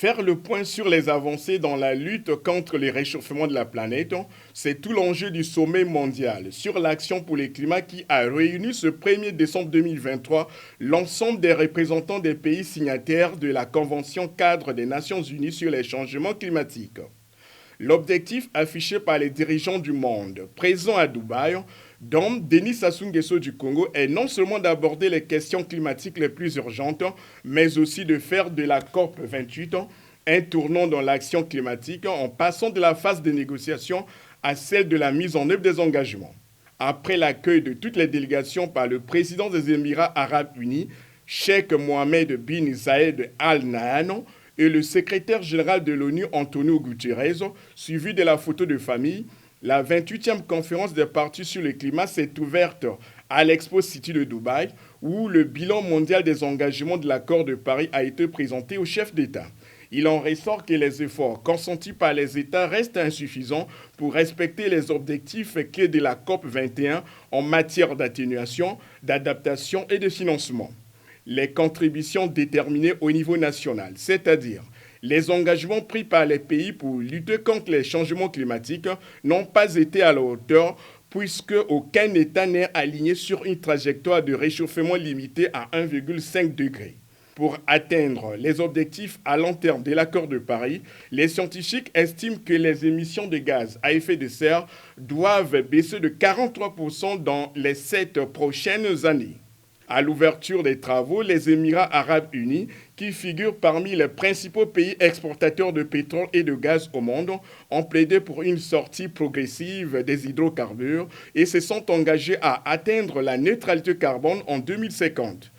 Faire le point sur les avancées dans la lutte contre les réchauffements de la planète, c'est tout l'enjeu du sommet mondial sur l'action pour le climat qui a réuni ce 1er décembre 2023 l'ensemble des représentants des pays signataires de la Convention cadre des Nations Unies sur les changements climatiques. L'objectif affiché par les dirigeants du monde présents à Dubaï, dont Denis Sassou Nguesso du Congo, est non seulement d'aborder les questions climatiques les plus urgentes, mais aussi de faire de la COP 28 un tournant dans l'action climatique en passant de la phase de négociation à celle de la mise en œuvre des engagements. Après l'accueil de toutes les délégations par le président des Émirats arabes unis, Cheikh Mohammed bin Zayed Al Nahyan, et le secrétaire général de l'ONU, Antonio Guterres, suivi de la photo de famille, la 28e conférence des partis sur le climat s'est ouverte à l'Expo City de Dubaï, où le bilan mondial des engagements de l'accord de Paris a été présenté au chef d'État. Il en ressort que les efforts consentis par les États restent insuffisants pour respecter les objectifs clés de la COP 21 en matière d'atténuation, d'adaptation et de financement. Les contributions déterminées au niveau national, c'est-à-dire les engagements pris par les pays pour lutter contre les changements climatiques, n'ont pas été à la hauteur puisque aucun État n'est aligné sur une trajectoire de réchauffement limitée à 1,5 degré. Pour atteindre les objectifs à long terme de l'accord de Paris, les scientifiques estiment que les émissions de gaz à effet de serre doivent baisser de 43% dans les 7 prochaines années. À l'ouverture des travaux, les Émirats arabes unis, qui figurent parmi les principaux pays exportateurs de pétrole et de gaz au monde, ont plaidé pour une sortie progressive des hydrocarbures et se sont engagés à atteindre la neutralité carbone en 2050.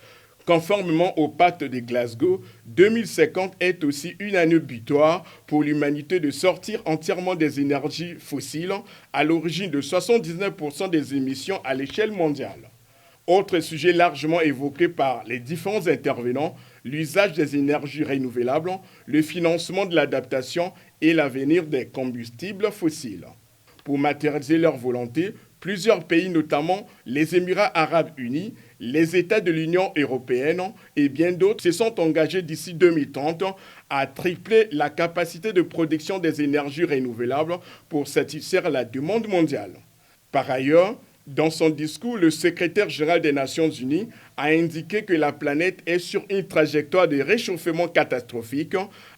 Conformément au pacte de Glasgow, 2050 est aussi une année butoir pour l'humanité de sortir entièrement des énergies fossiles, à l'origine de 79% des émissions à l'échelle mondiale. Autre sujet largement évoqué par les différents intervenants, l'usage des énergies renouvelables, le financement de l'adaptation et l'avenir des combustibles fossiles. Pour matérialiser leur volonté, plusieurs pays, notamment les Émirats arabes unis, les États de l'Union européenne et bien d'autres, se sont engagés d'ici 2030 à tripler la capacité de production des énergies renouvelables pour satisfaire la demande mondiale. Par ailleurs, dans son discours, le secrétaire général des Nations Unies a indiqué que la planète est sur une trajectoire de réchauffement catastrophique,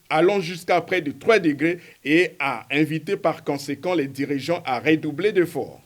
allant jusqu'à près de 3 degrés et a invité par conséquent les dirigeants à redoubler d'efforts.